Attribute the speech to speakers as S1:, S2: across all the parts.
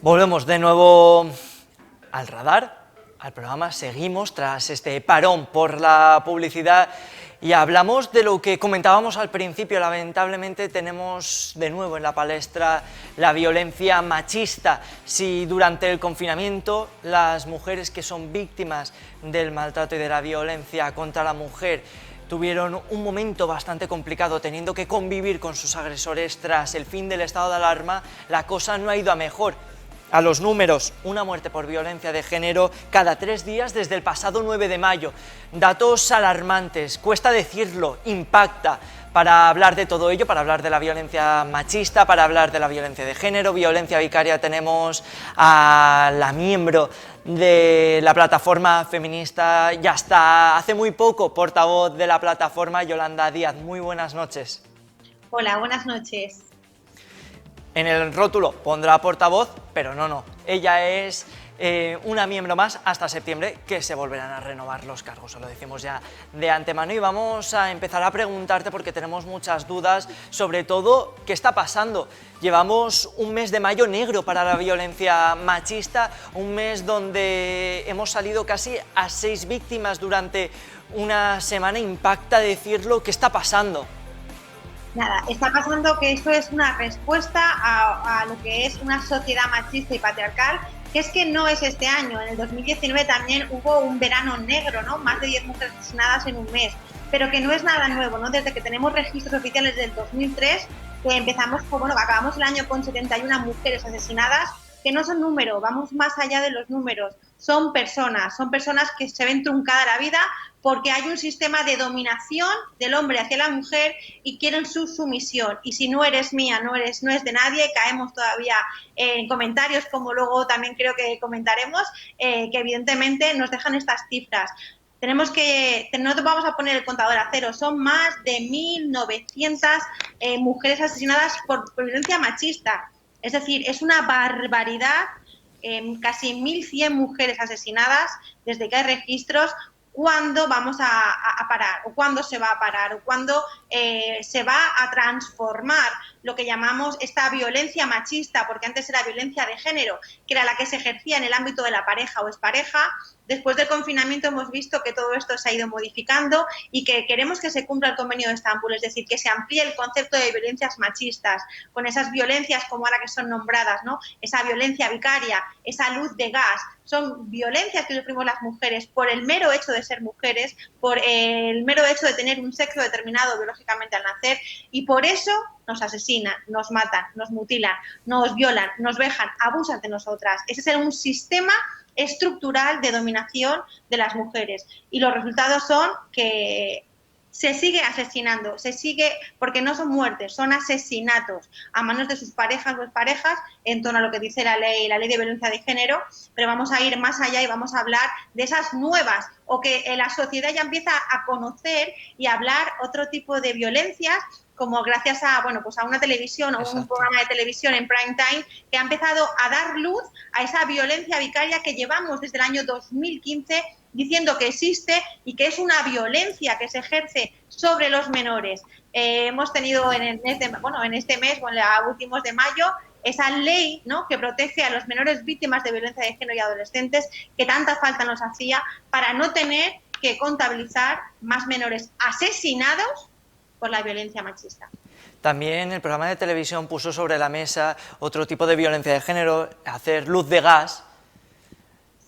S1: Volvemos de nuevo al radar, al programa. Seguimos tras este parón por la publicidad y hablamos de lo que comentábamos al principio. Lamentablemente tenemos de nuevo en la palestra la violencia machista. Si durante el confinamiento las mujeres que son víctimas del maltrato y de la violencia contra la mujer tuvieron un momento bastante complicado teniendo que convivir con sus agresores tras el fin del estado de alarma, la cosa no ha ido a mejor. A los números, una muerte por violencia de género cada 3 días desde el pasado 9 de mayo. Datos alarmantes, cuesta decirlo, impacta. Para hablar de todo ello, para hablar de la violencia machista, para hablar de la violencia de género, violencia vicaria, tenemos a la miembro de la plataforma feminista, ya hasta hace muy poco portavoz de la plataforma, Yolanda Díaz. Muy buenas noches.
S2: Hola, buenas noches.
S1: En el rótulo pondrá portavoz, pero no. Ella es una miembro más hasta septiembre, que se volverán a renovar los cargos, os lo decimos ya de antemano. Y vamos a empezar a preguntarte, porque tenemos muchas dudas, sobre todo, ¿qué está pasando? Llevamos un mes de mayo negro para la violencia machista, un mes donde hemos salido casi a 6 víctimas durante una semana. Impacta decirlo, ¿qué está pasando?
S2: Nada, está pasando que esto es una respuesta a lo que es una sociedad machista y patriarcal, que es que no es este año. En el 2019 también hubo un verano negro, ¿no? Más de 10 mujeres asesinadas en un mes, pero que no es nada nuevo, ¿no? Desde que tenemos registros oficiales del 2003, que empezamos, acabamos el año con 71 mujeres asesinadas, que no son números, vamos más allá de los números, son personas que se ven truncada la vida porque hay un sistema de dominación del hombre hacia la mujer y quieren su sumisión. Y si no eres mía, no es de nadie, caemos todavía en comentarios, como luego también creo que comentaremos, que evidentemente nos dejan estas cifras. No te vamos a poner el contador a cero, son más de 1.900 mujeres asesinadas por violencia machista. Es decir, es una barbaridad, casi 1.100 mujeres asesinadas desde que hay registros. ¿Cuándo vamos a parar? ¿O cuándo se va a parar? ¿O cuándo se va a transformar lo que llamamos esta violencia machista? Porque antes era violencia de género, que era la que se ejercía en el ámbito de la pareja o expareja. Después del confinamiento hemos visto que todo esto se ha ido modificando y que queremos que se cumpla el Convenio de Estambul, es decir, que se amplíe el concepto de violencias machistas, con esas violencias como ahora que son nombradas, ¿no? Esa violencia vicaria, esa luz de gas, son violencias que sufrimos las mujeres por el mero hecho de ser mujeres, por el mero hecho de tener un sexo determinado biológicamente al nacer, y por eso nos asesinan, nos matan, nos mutilan, nos violan, nos vejan, abusan de nosotras. Ese es un sistema estructural de dominación de las mujeres, y los resultados son que se sigue asesinando, porque no son muertes, son asesinatos a manos de sus parejas o exparejas, en torno a lo que dice la ley de violencia de género. Pero vamos a ir más allá y vamos a hablar de esas nuevas, o que la sociedad ya empieza a conocer y a hablar otro tipo de violencias, como gracias a una televisión o un programa de televisión en prime time, que ha empezado a dar luz a esa violencia vicaria que llevamos desde el año 2015 diciendo que existe y que es una violencia que se ejerce sobre los menores. Hemos tenido en este mes, o en los últimos de mayo, esa ley, ¿no?, que protege a los menores víctimas de violencia de género y adolescentes, que tanta falta nos hacía para no tener que contabilizar más menores asesinados por la violencia machista.
S1: También el programa de televisión puso sobre la mesa otro tipo de violencia de género, hacer luz de gas.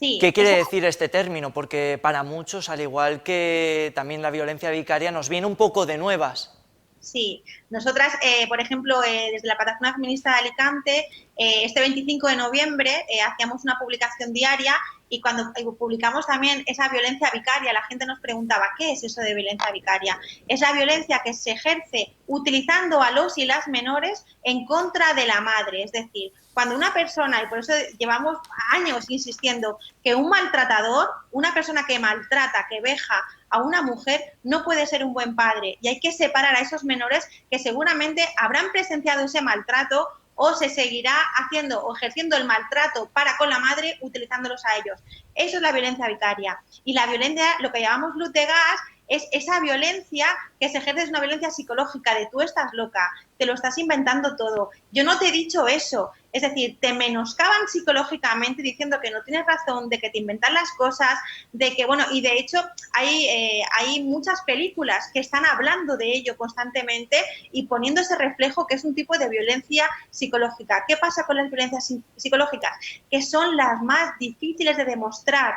S1: Sí, ¿qué quiere decir este término? Porque para muchos, al igual que también la violencia vicaria, nos viene un poco de nuevas.
S2: Sí, nosotras, por ejemplo, desde la Plataforma Feminista de Alicante, este 25 de noviembre hacíamos una publicación diaria, y cuando publicamos también esa violencia vicaria, la gente nos preguntaba, ¿qué es eso de violencia vicaria? Es la violencia que se ejerce utilizando a los y las menores en contra de la madre. Es decir, cuando una persona, y por eso llevamos años insistiendo, que un maltratador, una persona que maltrata, que veja a una mujer, no puede ser un buen padre, y hay que separar a esos menores que seguramente habrán presenciado ese maltrato o se seguirá haciendo o ejerciendo el maltrato para con la madre utilizándolos a ellos. Eso es la violencia vicaria. Y la violencia, lo que llamamos luz de gas, es esa violencia que se ejerce, es una violencia psicológica de tú estás loca, te lo estás inventando todo, yo no te he dicho eso. Es decir, te menoscaban psicológicamente diciendo que no tienes razón, de que te inventan las cosas, de que, bueno, y de hecho hay muchas películas que están hablando de ello constantemente y poniendo ese reflejo que es un tipo de violencia psicológica. ¿Qué pasa con las violencias psicológicas? Que son las más difíciles de demostrar.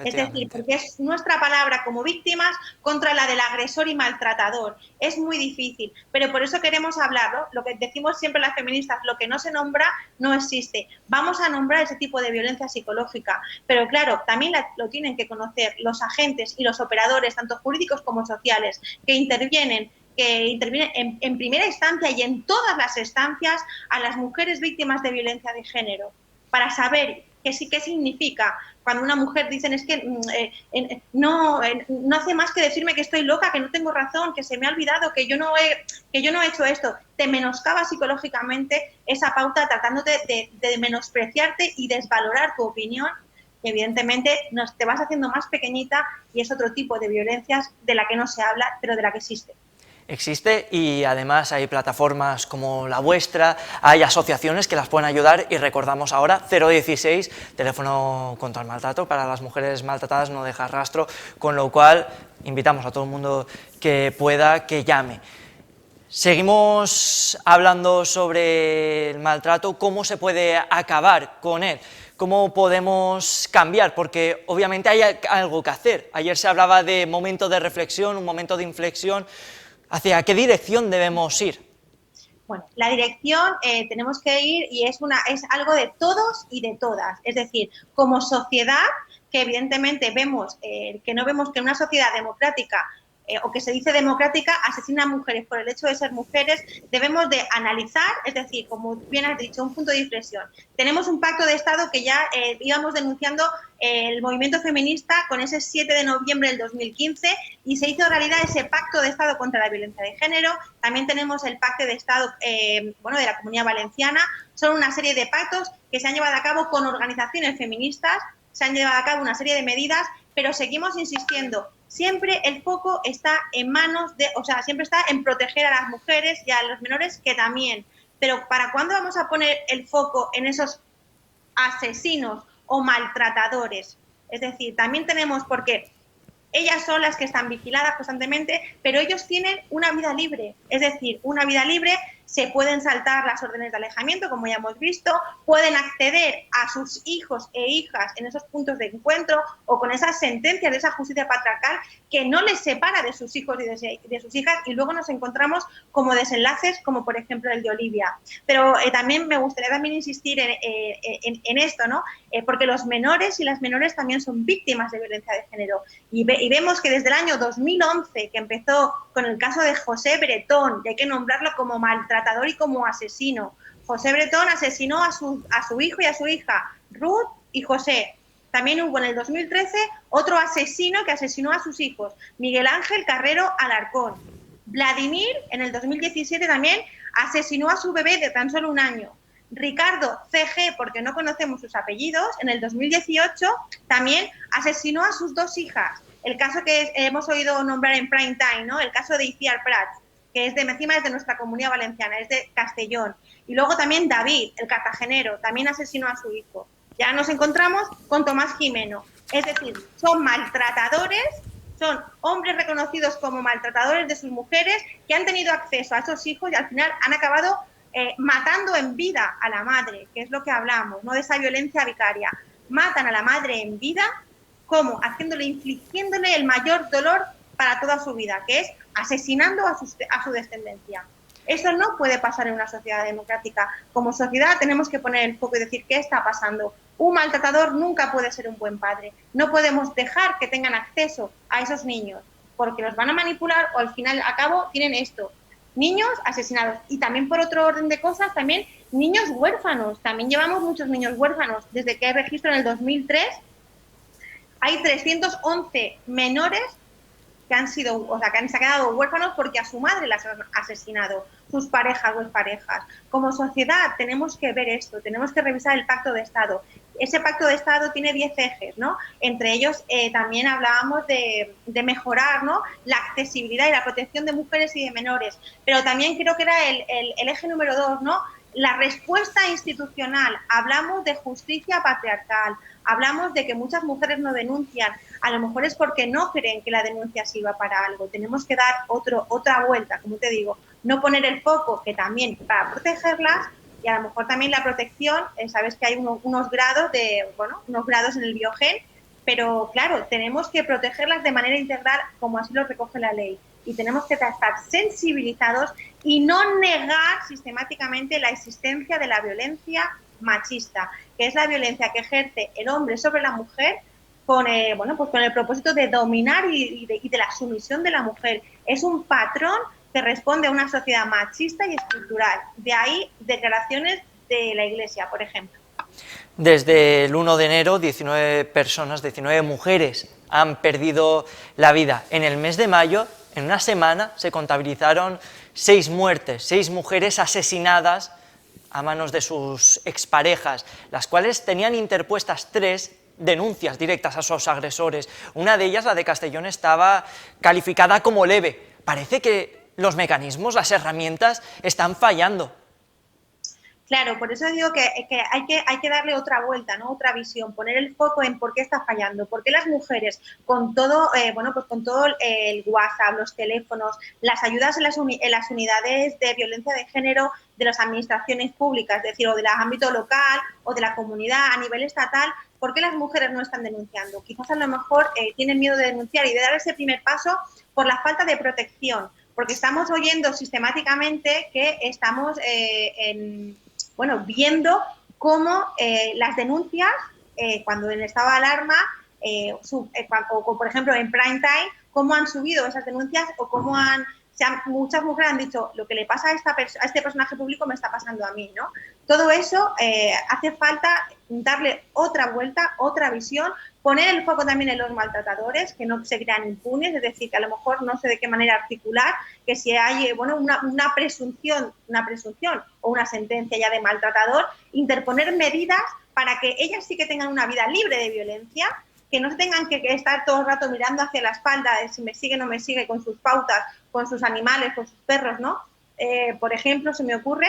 S2: Es decir, porque es nuestra palabra como víctimas contra la del agresor y maltratador. Es muy difícil, pero por eso queremos hablarlo. Lo que decimos siempre las feministas, lo que no se nombra no existe. Vamos a nombrar ese tipo de violencia psicológica, pero claro, también lo tienen que conocer los agentes y los operadores, tanto jurídicos como sociales, que intervienen en primera instancia y en todas las instancias a las mujeres víctimas de violencia de género, para saber qué significa cuando una mujer dicen es que no hace más que decirme que estoy loca, que no tengo razón, que se me ha olvidado, que yo no he hecho esto. Te menoscaba psicológicamente esa pauta tratándote de menospreciarte y desvalorar tu opinión. Y evidentemente te vas haciendo más pequeñita y es otro tipo de violencias de la que no se habla, pero de la que existe.
S1: Existe y además hay plataformas como la vuestra, hay asociaciones que las pueden ayudar y recordamos ahora 016, teléfono contra el maltrato para las mujeres maltratadas, no deja rastro, con lo cual invitamos a todo el mundo que pueda que llame. Seguimos hablando sobre el maltrato, cómo se puede acabar con él, cómo podemos cambiar, porque obviamente hay algo que hacer. Ayer se hablaba de momento de reflexión, un momento de inflexión. ¿Hacia qué dirección debemos ir?
S2: Bueno, la dirección tenemos que ir y es algo de todos y de todas. Es decir, como sociedad, que evidentemente vemos que no vemos que en una sociedad democrática o que se dice democrática asesina a mujeres por el hecho de ser mujeres, debemos de analizar, es decir, como bien has dicho, un punto de inflexión. Tenemos un pacto de Estado que ya íbamos denunciando el movimiento feminista con ese 7 de noviembre del 2015 y se hizo realidad ese pacto de Estado contra la violencia de género. También tenemos el pacto de Estado de la Comunidad Valenciana. Son una serie de pactos que se han llevado a cabo con organizaciones feministas, se han llevado a cabo una serie de medidas, pero seguimos insistiendo. Siempre el foco está en manos siempre está en proteger a las mujeres y a los menores, que también. Pero ¿para cuándo vamos a poner el foco en esos asesinos o maltratadores? Es decir, también tenemos, porque ellas son las que están vigiladas constantemente, pero ellos tienen una vida libre. Es decir, una vida libre, se pueden saltar las órdenes de alejamiento, como ya hemos visto, pueden acceder a sus hijos e hijas en esos puntos de encuentro o con esas sentencias de esa justicia patriarcal que no les separa de sus hijos y de sus hijas, y luego nos encontramos como desenlaces como por ejemplo el de Olivia. Pero también me gustaría insistir en esto, ¿no? Porque los menores y las menores también son víctimas de violencia de género y vemos que desde el año 2011, que empezó con el caso de José Bretón, y hay que nombrarlo como maltratador y como asesino. José Bretón asesinó a su hijo y a su hija, Ruth y José. También hubo en el 2013 otro asesino que asesinó a sus hijos, Miguel Ángel Carrero Alarcón. Vladimir, en el 2017 también, asesinó a su bebé de tan solo un año. Ricardo CG, porque no conocemos sus apellidos, en el 2018 también asesinó a sus dos hijas. El caso que hemos oído nombrar en prime time, ¿no? El caso de Iciar Prats, que es encima es de nuestra Comunidad Valenciana, es de Castellón. Y luego también David, el cartagenero, también asesinó a su hijo. Ya nos encontramos con Tomás Jimeno. Es decir, son maltratadores, son hombres reconocidos como maltratadores de sus mujeres que han tenido acceso a esos hijos y al final han acabado matando en vida a la madre, que es lo que hablamos, ¿no? De esa violencia vicaria. Matan a la madre en vida, ¿cómo? Infligiéndole el mayor dolor para toda su vida, que es asesinando a su descendencia. Eso no puede pasar en una sociedad democrática. Como sociedad tenemos que poner el foco y decir qué está pasando. Un maltratador nunca puede ser un buen padre. No podemos dejar que tengan acceso a esos niños, porque los van a manipular o al final a cabo tienen esto. Niños asesinados. Y también por otro orden de cosas, también niños huérfanos. También llevamos muchos niños huérfanos. Desde que hay registro en el 2003, hay 311 menores que han sido, o sea, que se han quedado huérfanos porque a su madre las han asesinado, sus parejas o exparejas. Como sociedad tenemos que ver esto, tenemos que revisar el Pacto de Estado. Ese Pacto de Estado tiene 10 ejes, ¿no? Entre ellos también hablábamos de mejorar, ¿no?, la accesibilidad y la protección de mujeres y de menores, pero también creo que era el eje número 2, ¿no?, la respuesta institucional. Hablamos de justicia patriarcal, hablamos de que muchas mujeres no denuncian, a lo mejor es porque no creen que la denuncia sirva para algo. Tenemos que dar otra vuelta, como te digo, no poner el foco, que también para protegerlas, y a lo mejor también la protección, sabes que hay unos grados unos grados en el biogen, pero claro, tenemos que protegerlas de manera integral, como así lo recoge la ley, y tenemos que estar sensibilizados y no negar sistemáticamente la existencia de la violencia machista, que es la violencia que ejerce el hombre sobre la mujer con el propósito de dominar y de la sumisión de la mujer. Es un patrón que responde a una sociedad machista y estructural. De ahí declaraciones de la Iglesia, por ejemplo.
S1: Desde el 1 de enero, 19 mujeres han perdido la vida. En el mes de mayo, en una semana, se contabilizaron 6 muertes, 6 mujeres asesinadas a manos de sus exparejas, las cuales tenían interpuestas 3 denuncias directas a sus agresores. Una de ellas, la de Castellón, estaba calificada como leve. Parece que los mecanismos, las herramientas, están fallando.
S2: Claro, por eso digo que hay que darle otra vuelta, ¿no?, otra visión, poner el foco en por qué está fallando, por qué las mujeres, con todo, con todo el WhatsApp, los teléfonos, las ayudas en las unidades de violencia de género de las administraciones públicas, es decir, o del ámbito local o de la comunidad a nivel estatal, ¿por qué las mujeres no están denunciando? Quizás a lo mejor tienen miedo de denunciar y de dar ese primer paso por la falta de protección, porque estamos oyendo sistemáticamente que estamos viendo cómo las denuncias, cuando en estado de alarma, o por ejemplo en prime time, cómo han subido esas denuncias o cómo muchas mujeres han dicho, lo que le pasa a este personaje público me está pasando a mí, ¿no? Todo eso hace falta darle otra vuelta, otra visión, poner el foco también en los maltratadores, que no se crean impunes, es decir, que a lo mejor no sé de qué manera articular, que si hay una presunción o una sentencia ya de maltratador, interponer medidas para que ellas sí que tengan una vida libre de violencia, que no tengan que estar todo el rato mirando hacia la espalda de si me sigue o no me sigue, con sus pautas, con sus animales, con sus perros, ¿no? Por ejemplo, se me ocurre,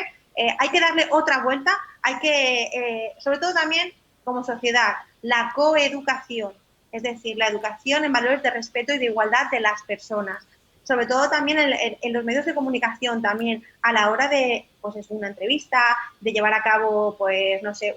S2: hay que darle otra vuelta, hay que, sobre todo también como sociedad, la coeducación, es decir, la educación en valores de respeto y de igualdad de las personas. Sobre todo también en los medios de comunicación, también a la hora de, una entrevista, de llevar a cabo,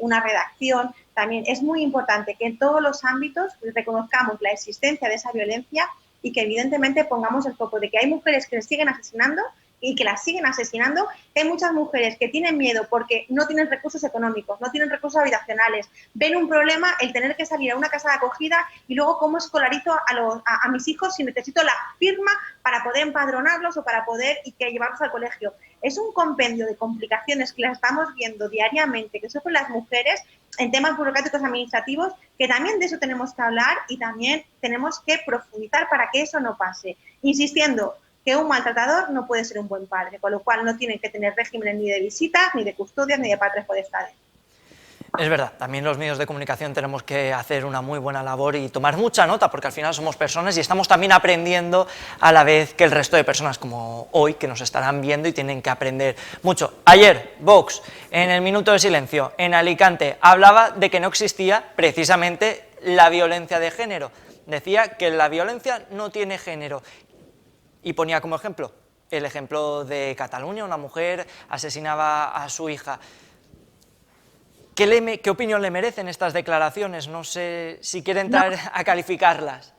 S2: una redacción, también es muy importante que en todos los ámbitos reconozcamos la existencia de esa violencia y que evidentemente pongamos el foco de que hay mujeres que les siguen asesinando y que las siguen asesinando, que hay muchas mujeres que tienen miedo porque no tienen recursos económicos, no tienen recursos habitacionales, ven un problema el tener que salir a una casa de acogida y luego cómo escolarizo a mis hijos si necesito la firma para poder empadronarlos o para poder llevarlos al colegio. Es un compendio de complicaciones que las estamos viendo diariamente, que sufren las mujeres en temas burocráticos administrativos, que también de eso tenemos que hablar y también tenemos que profundizar para que eso no pase. Insistiendo que un maltratador no puede ser un buen padre, con lo cual no tienen que tener regímenes ni de visitas, ni de custodias, ni de padres potestades.
S1: Es verdad, también los medios de comunicación tenemos que hacer una muy buena labor y tomar mucha nota, porque al final somos personas y estamos también aprendiendo a la vez que el resto de personas como hoy, que nos estarán viendo y tienen que aprender mucho. Ayer, Vox, en el Minuto de Silencio, en Alicante, hablaba de que no existía precisamente la violencia de género. Decía que la violencia no tiene género. Y ponía como ejemplo el ejemplo de Cataluña, una mujer asesinaba a su hija. ¿Qué opinión le merecen estas declaraciones? No sé si quiere entrar a calificarlas.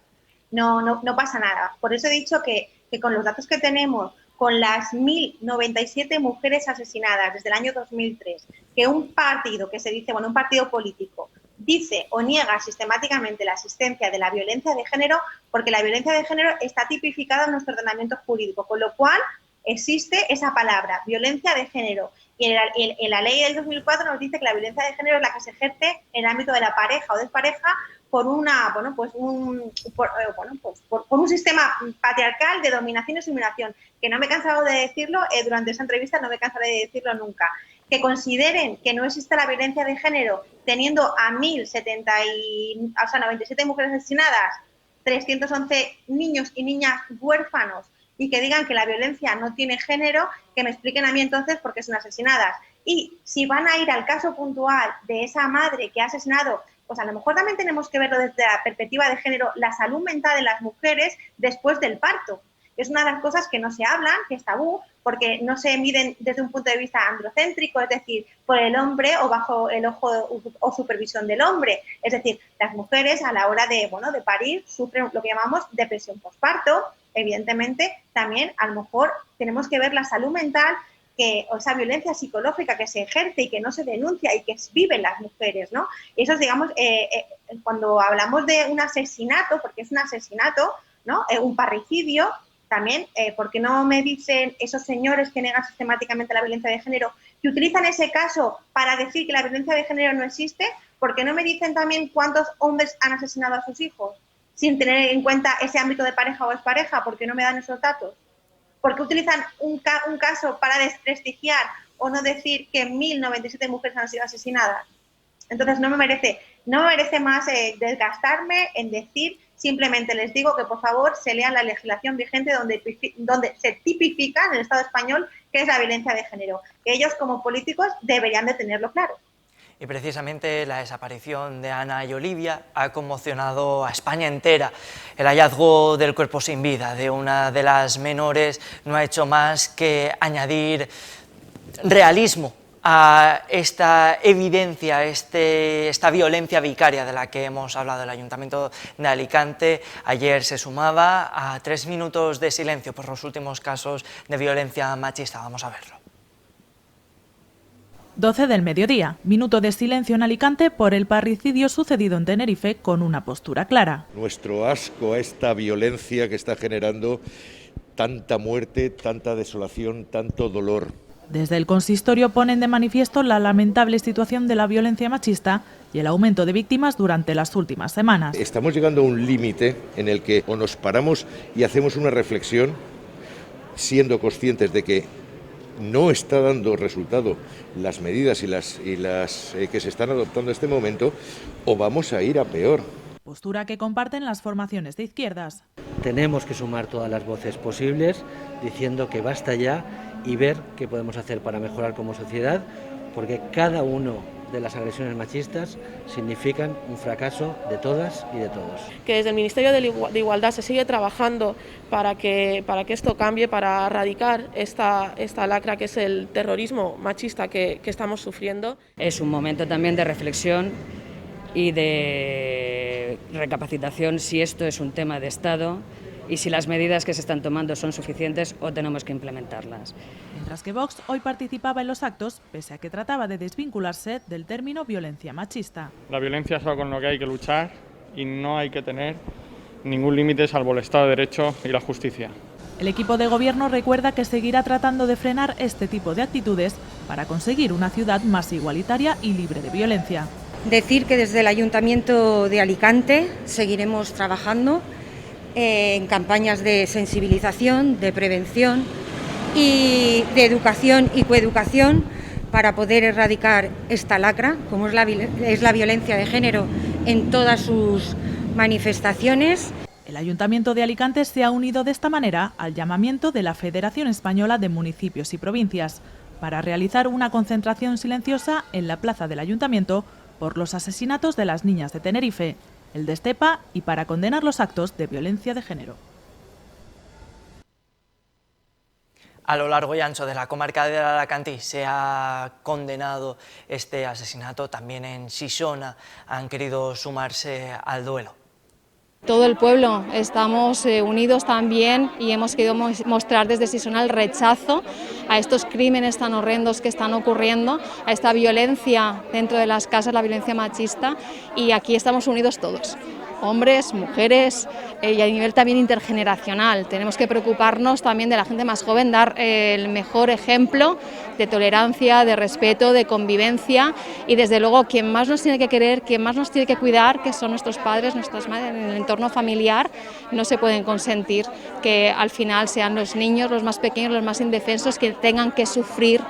S2: No pasa nada. Por eso he dicho que con los datos que tenemos, con las 1.097 mujeres asesinadas desde el año 2003, que un partido que se dice, un partido político, dice o niega sistemáticamente la existencia de la violencia de género, porque la violencia de género está tipificada en nuestro ordenamiento jurídico, con lo cual existe esa palabra, violencia de género. Y en la ley del 2004 nos dice que la violencia de género es la que se ejerce en el ámbito de la pareja o despareja por un sistema patriarcal de dominación y sublimación, que no me he cansado de decirlo durante esa entrevista, no me cansaré de decirlo nunca. Que consideren que no existe la violencia de género teniendo a 97 mujeres asesinadas, 311 niños y niñas huérfanos, y que digan que la violencia no tiene género, que me expliquen a mí entonces por qué son asesinadas. Y si van a ir al caso puntual de esa madre que ha asesinado, pues a lo mejor también tenemos que verlo desde la perspectiva de género, la salud mental de las mujeres después del parto. Es una de las cosas que no se hablan, que es tabú, porque no se miden desde un punto de vista androcéntrico, es decir, por el hombre o bajo el ojo o supervisión del hombre. Es decir, las mujeres a la hora de parir sufren lo que llamamos depresión postparto. Evidentemente, también a lo mejor tenemos que ver la salud mental, o esa violencia psicológica que se ejerce y que no se denuncia y que viven las mujeres, ¿no? Eso es, digamos, cuando hablamos de un asesinato, porque es un asesinato, ¿no? Un parricidio, también, ¿por qué no me dicen esos señores que negan sistemáticamente la violencia de género, que utilizan ese caso para decir que la violencia de género no existe? ¿Por qué no me dicen también cuántos hombres han asesinado a sus hijos sin tener en cuenta ese ámbito de pareja o expareja? ¿Por qué no me dan esos datos? ¿Por qué utilizan un caso para desprestigiar o no decir que 1.097 mujeres han sido asesinadas? Entonces no me merece más desgastarme en decir. Simplemente les digo que por favor se lean la legislación vigente donde se tipifica en el Estado español qué es la violencia de género. Que ellos como políticos deberían de tenerlo claro.
S1: Y precisamente la desaparición de Ana y Olivia ha conmocionado a España entera. El hallazgo del cuerpo sin vida de una de las menores no ha hecho más que añadir realismo a esta evidencia, esta violencia vicaria de la que hemos hablado. El Ayuntamiento de Alicante ayer se sumaba a 3 minutos de silencio por los últimos casos de violencia machista. Vamos a verlo.
S3: 12 del mediodía, minuto de silencio en Alicante por el parricidio sucedido en Tenerife con una postura clara.
S4: Nuestro asco a esta violencia que está generando tanta muerte, tanta desolación, tanto dolor.
S3: Desde el consistorio ponen de manifiesto la lamentable situación de la violencia machista y el aumento de víctimas durante las últimas semanas.
S4: Estamos llegando a un límite en el que o nos paramos y hacemos una reflexión siendo conscientes de que no está dando resultado las medidas y las que se están adoptando en este momento, o vamos a ir a peor.
S3: Postura que comparten las formaciones de izquierdas.
S5: Tenemos que sumar todas las voces posibles diciendo que basta ya y ver qué podemos hacer para mejorar como sociedad, porque cada uno de las agresiones machistas significan un fracaso de todas y de todos.
S6: Que desde el Ministerio de Igualdad se sigue trabajando para que esto cambie, para erradicar esta lacra que es el terrorismo machista que estamos sufriendo.
S7: Es un momento también de reflexión y de recapacitación si esto es un tema de Estado y si las medidas que se están tomando son suficientes o tenemos que implementarlas.
S3: Mientras que Vox hoy participaba en los actos, pese a que trataba de desvincularse del término violencia machista.
S8: La violencia es algo con lo que hay que luchar y no hay que tener ningún límite salvo el Estado de Derecho y la justicia.
S3: El equipo de gobierno recuerda que seguirá tratando de frenar este tipo de actitudes para conseguir una ciudad más igualitaria y libre de violencia.
S9: Decir que desde el Ayuntamiento de Alicante seguiremos trabajando en campañas de sensibilización, de prevención y de educación y coeducación para poder erradicar esta lacra, como es la violencia de género en todas sus manifestaciones.
S3: El Ayuntamiento de Alicante se ha unido de esta manera al llamamiento de la Federación Española de Municipios y Provincias para realizar una concentración silenciosa en la plaza del Ayuntamiento por los asesinatos de las niñas de Tenerife, el de Estepa y para condenar los actos de violencia de género.
S1: A lo largo y ancho de la comarca de Alacantí se ha condenado este asesinato. También en Xixona han querido sumarse al duelo.
S10: Todo el pueblo estamos unidos también y hemos querido mostrar desde Xixona el rechazo a estos crímenes tan horrendos que están ocurriendo, a esta violencia dentro de las casas, la violencia machista, y aquí estamos unidos todos. hombres, mujeres y a nivel también intergeneracional. Tenemos que preocuparnos también de la gente más joven, dar el mejor ejemplo de tolerancia, de respeto, de convivencia y desde luego quien más nos tiene que querer, quien más nos tiene que cuidar, que son nuestros padres, nuestras madres, en el entorno familiar, no se pueden consentir que al final sean los niños, los más pequeños, los más indefensos que tengan que sufrir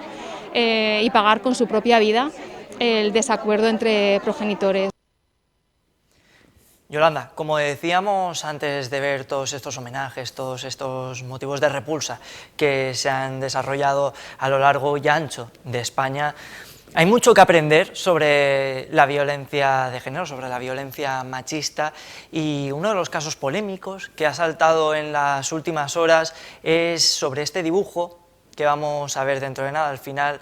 S10: y pagar con su propia vida el desacuerdo entre progenitores.
S1: Yolanda, como decíamos antes de ver todos estos homenajes, todos estos motivos de repulsa que se han desarrollado a lo largo y ancho de España, hay mucho que aprender sobre la violencia de género, sobre la violencia machista, y uno de los casos polémicos que ha saltado en las últimas horas es sobre este dibujo que vamos a ver dentro de nada. Al final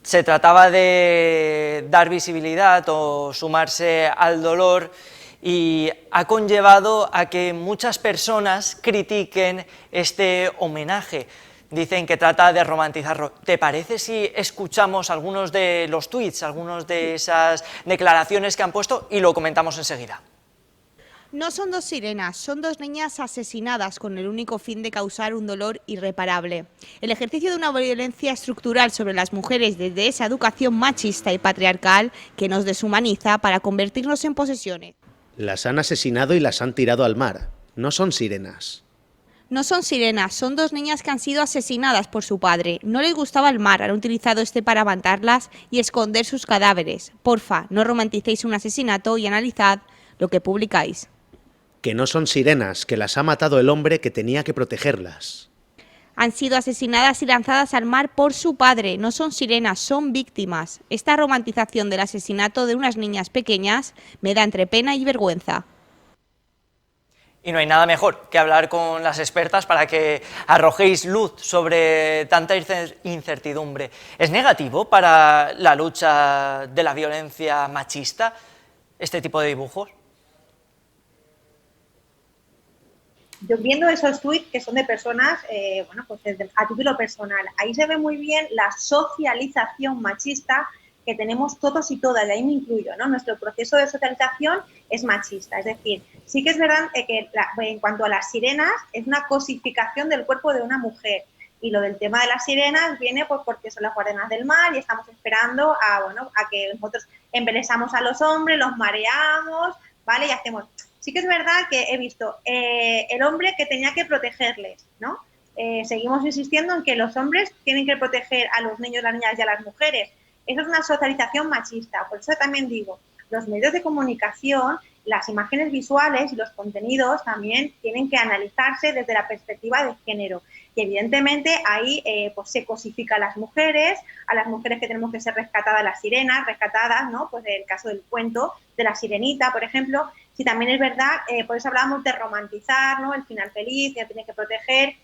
S1: se trataba de dar visibilidad o sumarse al dolor y ha conllevado a que muchas personas critiquen este homenaje. Dicen que trata de romantizarlo. ¿Te parece si escuchamos algunos de los tuits, algunas de esas declaraciones que han puesto y lo comentamos enseguida?
S11: No son dos sirenas, son dos niñas asesinadas con el único fin de causar un dolor irreparable. El ejercicio de una violencia estructural sobre las mujeres desde esa educación machista y patriarcal que nos deshumaniza para convertirnos en posesiones.
S12: Las han asesinado y las han tirado al mar. No son sirenas.
S11: No son sirenas, son dos niñas que han sido asesinadas por su padre. No les gustaba el mar, han utilizado este para matarlas y esconder sus cadáveres. Porfa, no romanticéis un asesinato y analizad lo que publicáis.
S12: Que no son sirenas, que las ha matado el hombre que tenía que protegerlas.
S11: Han sido asesinadas y lanzadas al mar por su padre. No son sirenas, son víctimas. Esta romantización del asesinato de unas niñas pequeñas me da entre pena y vergüenza.
S1: Y no hay nada mejor que hablar con las expertas para que arrojéis luz sobre tanta incertidumbre. ¿Es negativo para la lucha de la violencia machista este tipo de dibujos?
S2: Yo viendo esos tweets que son de personas, pues a título personal, ahí se ve muy bien la socialización machista que tenemos todos y todas, y ahí me incluyo, ¿no? Nuestro proceso de socialización es machista, es decir, sí que es verdad que en cuanto a las sirenas es una cosificación del cuerpo de una mujer, y lo del tema de las sirenas viene pues porque son las guardianas del mar y estamos esperando a que nosotros embelesamos a los hombres, los mareamos, ¿vale? Y hacemos... Sí que es verdad que he visto el hombre que tenía que protegerles, ¿no? Seguimos insistiendo en que los hombres tienen que proteger a los niños, las niñas y a las mujeres. Eso es una socialización machista. Por eso también digo, los medios de comunicación, las imágenes visuales y los contenidos también tienen que analizarse desde la perspectiva de género. Y evidentemente ahí pues se cosifica a las mujeres que tenemos que ser rescatadas, las sirenas, rescatadas, ¿no? Pues el caso del cuento de la sirenita, por ejemplo. Sí, también es verdad, por eso hablábamos de romantizar, ¿no? El final feliz, que tiene que proteger.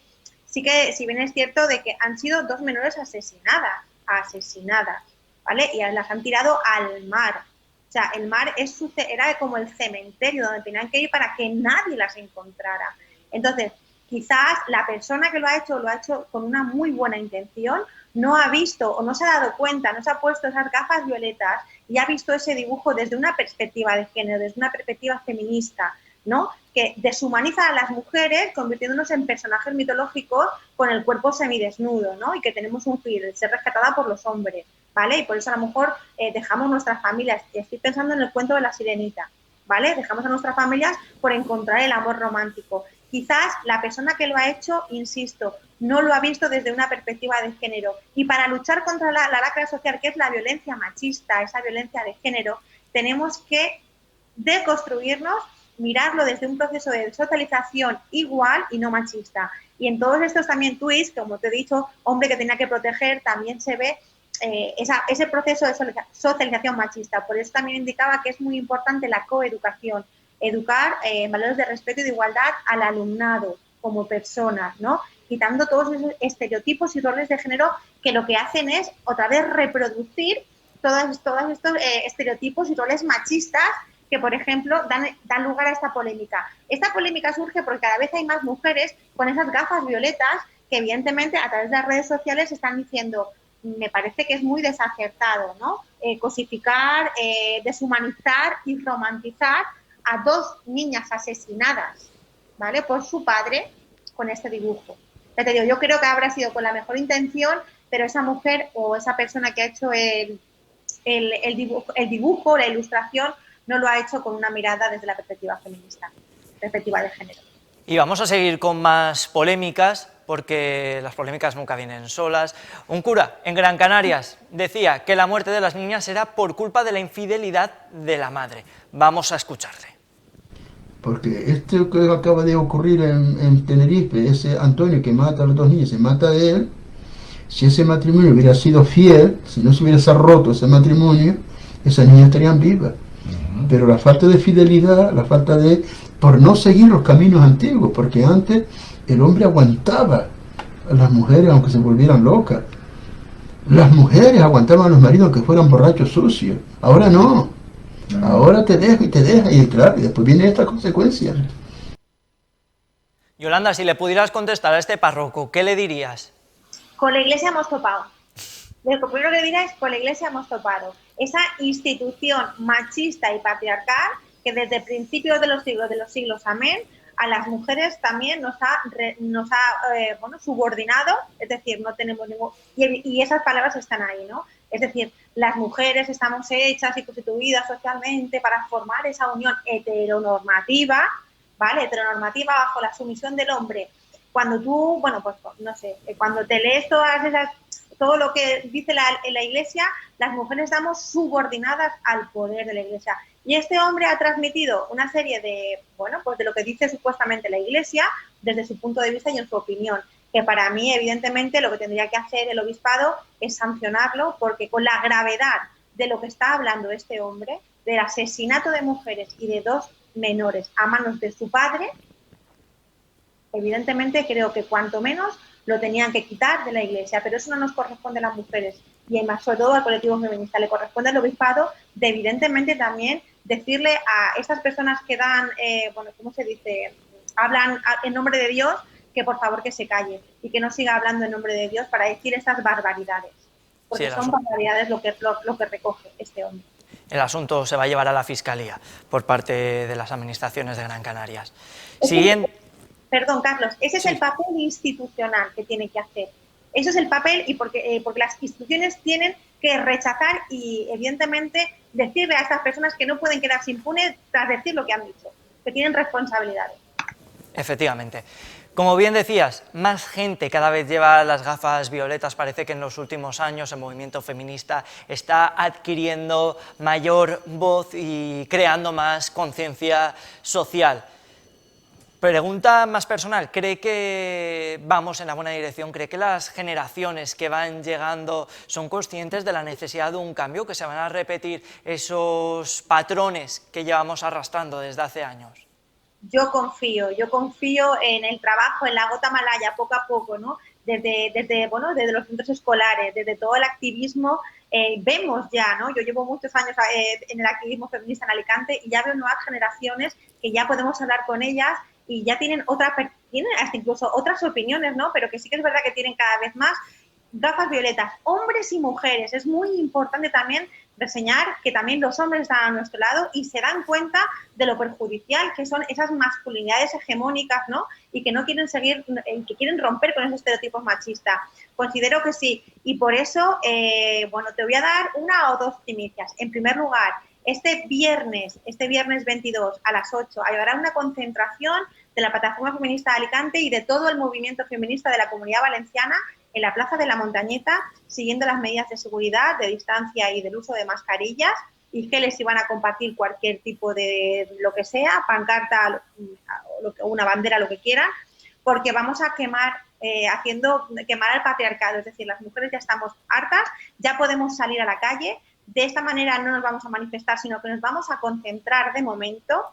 S2: Sí que, si bien es cierto, de que han sido dos menores asesinadas, ¿vale? Y las han tirado al mar. O sea, el mar era como el cementerio donde tenían que ir para que nadie las encontrara. Entonces, quizás la persona que lo ha hecho con una muy buena intención, no ha visto o no se ha dado cuenta, no se ha puesto esas gafas violetas y ha visto ese dibujo desde una perspectiva de género, desde una perspectiva feminista, ¿no? Que deshumaniza a las mujeres convirtiéndonos en personajes mitológicos con el cuerpo semidesnudo, ¿no? Y que tenemos un fin, de ser rescatada por los hombres, ¿vale? Y por eso a lo mejor dejamos nuestras familias, y estoy pensando en el cuento de la sirenita, ¿vale? Dejamos a nuestras familias por encontrar el amor romántico. Quizás la persona que lo ha hecho, insisto, no lo ha visto desde una perspectiva de género. Y para luchar contra la lacra social, que es la violencia machista, esa violencia de género, tenemos que deconstruirnos, mirarlo desde un proceso de socialización igual y no machista. Y en todos estos también tweets, como te he dicho, hombre que tenía que proteger, también se ve ese proceso de socialización machista. Por eso también indicaba que es muy importante la coeducación, educar en valores de respeto y de igualdad al alumnado como personas, ¿no? Quitando todos esos estereotipos y roles de género que lo que hacen es otra vez reproducir todos estos estereotipos y roles machistas que, por ejemplo, dan lugar a esta polémica. Esta polémica surge porque cada vez hay más mujeres con esas gafas violetas que evidentemente a través de las redes sociales están diciendo, me parece que es muy desacertado, ¿no? Cosificar, deshumanizar y romantizar a 2 niñas asesinadas, ¿vale?, por su padre con este dibujo. Ya te digo, yo creo que habrá sido con la mejor intención, pero esa mujer o esa persona que ha hecho el dibujo, la ilustración, no lo ha hecho con una mirada desde la perspectiva feminista, perspectiva de género.
S1: Y vamos a seguir con más polémicas, porque las polémicas nunca vienen solas. Un cura en Gran Canarias decía que la muerte de las niñas era por culpa de la infidelidad de la madre. Vamos a escucharle.
S13: Porque esto que acaba de ocurrir en Tenerife, ese Antonio que mata a los 2 niños, se mata a él, si ese matrimonio hubiera sido fiel, si no se hubiese roto ese matrimonio, esas niñas estarían vivas. Pero la falta de fidelidad, la falta de... por no seguir los caminos antiguos, porque antes el hombre aguantaba a las mujeres aunque se volvieran locas. Las mujeres aguantaban a los maridos aunque fueran borrachos sucios. Ahora no. Ahora te deja y claro, y después vienen estas consecuencias.
S1: Yolanda, si le pudieras contestar a este párroco, ¿qué le dirías?
S2: Con la Iglesia hemos topado. Lo primero que diría es: con la Iglesia hemos topado. Esa institución machista y patriarcal que desde principios de los siglos, amén, a las mujeres también nos ha subordinado, es decir, no tenemos ningún... Y esas palabras están ahí, ¿no? Es decir, las mujeres estamos hechas y constituidas socialmente para formar esa unión heteronormativa, ¿vale? Heteronormativa bajo la sumisión del hombre. Cuando tú, cuando te lees todo lo que dice la Iglesia, las mujeres estamos subordinadas al poder de la Iglesia. Y este hombre ha transmitido una serie de, de lo que dice supuestamente la Iglesia desde su punto de vista y en su opinión, que para mí, evidentemente, lo que tendría que hacer el obispado es sancionarlo, porque con la gravedad de lo que está hablando este hombre, del asesinato de mujeres y de 2 menores a manos de su padre, evidentemente creo que cuanto menos lo tenían que quitar de la Iglesia, pero eso no nos corresponde a las mujeres y más sobre todo al colectivo feminista, le corresponde al obispado de evidentemente también decirle a estas personas que dan, hablan en nombre de Dios, que por favor que se calle y que no siga hablando en nombre de Dios para decir estas barbaridades, porque son barbaridades lo que recoge este hombre.
S1: El asunto se va a llevar a la Fiscalía por parte de las administraciones de Gran Canarias.
S2: Perdón, Carlos, ese es el papel institucional que tiene que hacer. Eso es el papel y porque las instituciones tienen que rechazar y, evidentemente, decirle a estas personas que no pueden quedarse impunes tras decir lo que han dicho, que tienen responsabilidades.
S1: Efectivamente. Como bien decías, más gente cada vez lleva las gafas violetas. Parece que en los últimos años el movimiento feminista está adquiriendo mayor voz y creando más conciencia social. Pregunta más personal, ¿cree que vamos en la buena dirección? ¿Cree que las generaciones que van llegando son conscientes de la necesidad de un cambio, que se van a repetir esos patrones que llevamos arrastrando desde hace años?
S2: Yo confío en el trabajo, en la gota malaya, poco a poco, ¿no? Desde los centros escolares, desde todo el activismo, vemos ya, ¿no? Yo llevo muchos años en el activismo feminista en Alicante y ya veo nuevas generaciones que ya podemos hablar con ellas y ya tienen hasta incluso otras opiniones, ¿no? Pero que sí que es verdad que tienen cada vez más gafas violetas, hombres y mujeres. Es muy importante también reseñar que también los hombres están a nuestro lado y se dan cuenta de lo perjudicial que son esas masculinidades hegemónicas, ¿no? Y que no quieren seguir, que quieren romper con esos estereotipos machistas. Considero que sí. Y por eso, te voy a dar 1 o 2 primicias. En primer lugar, este viernes 22 a las 8 habrá una concentración de la Plataforma Feminista de Alicante y de todo el movimiento feminista de la Comunidad Valenciana en la Plaza de la Montañeta, siguiendo las medidas de seguridad, de distancia y del uso de mascarillas y geles si van a compartir cualquier tipo de lo que sea, pancarta, una bandera, lo que quieran, porque vamos a quemar al patriarcado, es decir, las mujeres ya estamos hartas, ya podemos salir a la calle. De esta manera no nos vamos a manifestar, sino que nos vamos a concentrar de momento,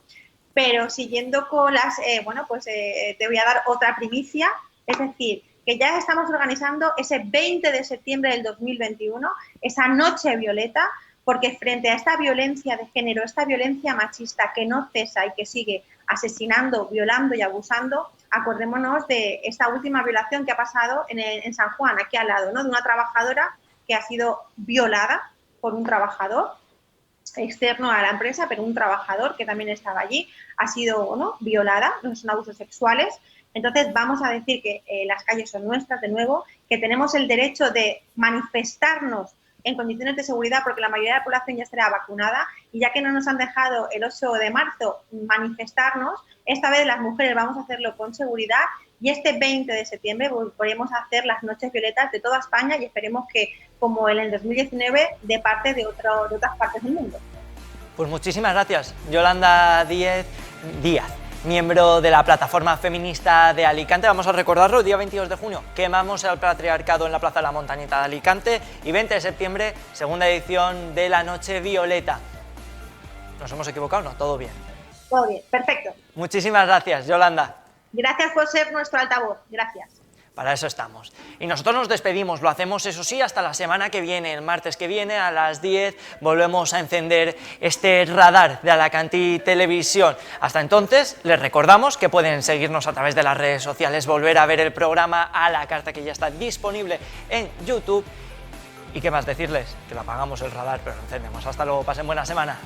S2: pero siguiendo con las... te voy a dar otra primicia, es decir, que ya estamos organizando ese 20 de septiembre del 2021, esa noche violeta, porque frente a esta violencia de género, esta violencia machista que no cesa y que sigue asesinando, violando y abusando, acordémonos de esta última violación que ha pasado en San Juan, aquí al lado, ¿no? De una trabajadora que ha sido violada por un trabajador externo a la empresa, pero un trabajador que también estaba allí ha sido violada, no son abusos sexuales. Entonces vamos a decir que las calles son nuestras de nuevo, que tenemos el derecho de manifestarnos en condiciones de seguridad porque la mayoría de la población ya estará vacunada, y ya que no nos han dejado el 8 de marzo manifestarnos, esta vez las mujeres vamos a hacerlo con seguridad, y este 20 de septiembre volveremos a hacer las noches violetas de toda España, y esperemos que, como en el 2019, de parte de otras partes del mundo.
S1: Pues muchísimas gracias, Yolanda Díaz, miembro de la Plataforma Feminista de Alicante. Vamos a recordarlo, día 22 de junio, quemamos el patriarcado en la Plaza de la Montañita de Alicante, y 20 de septiembre, segunda edición de la Noche Violeta. ¿Nos hemos equivocado? No, todo bien.
S2: Todo bien, perfecto.
S1: Muchísimas gracias, Yolanda.
S2: Gracias por ser nuestro altavoz, gracias.
S1: Para eso estamos. Y nosotros nos despedimos, lo hacemos eso sí hasta la semana que viene, el martes que viene a las 10 volvemos a encender este radar de Alacantí Televisión. Hasta entonces les recordamos que pueden seguirnos a través de las redes sociales, volver a ver el programa a la carta que ya está disponible en YouTube. Y qué más decirles, que lo apagamos el radar pero lo encendemos. Hasta luego, pasen buena semana.